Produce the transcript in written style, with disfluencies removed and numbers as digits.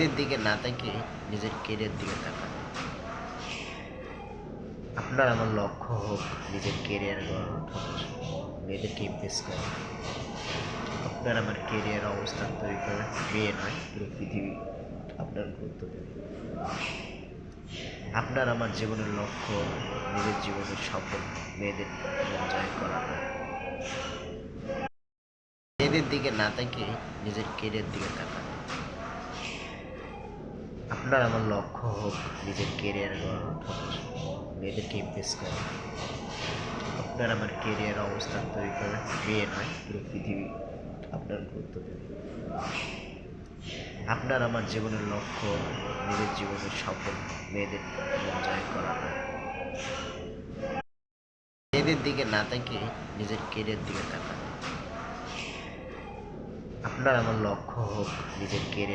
মেয়েদের দিকে না তাকিয়ে নিজের কেরিয়ার দিকে তাকান। আপনার আমার লক্ষ্য হোক নিজের কেরিয়ার গড়ার, মেয়েদেরকে ইমপ্রেস করা। আপনার আমার কেরিয়ার অবস্থান তৈরি করে মেয়ে নয়, পুরো পৃথিবী আপনার গুরুত্ব দেবে। আপনার আমার জীবনের লক্ষ্য নিজের জীবনের সফল মেয়েদের মন জয় করা নয়। মেয়েদের দিকে না তাকিয়ে নিজের কেরিয়ার দিকে তাকান। আপনার আমার লক্ষ্য হোক নিজের কেরিয়ার গড়ার, মেয়েদেরকে ইমপ্রেস করা। আপনার আমার কেরিয়ার অবস্থান তৈরি করে মেয়ে নয়, পুরো পৃথিবী আপনার গুরুত্ব দেবে। আপনার আমার জীবনের লক্ষ্য নিজের জীবনের সফল মেয়েদের মন জয় করা নয়। মেয়েদের দিকে না তাকিয়ে নিজের কেরিয়ার দিকে তাকান। আপনার আমার লক্ষ্য হোক নিজের কেরিয়ার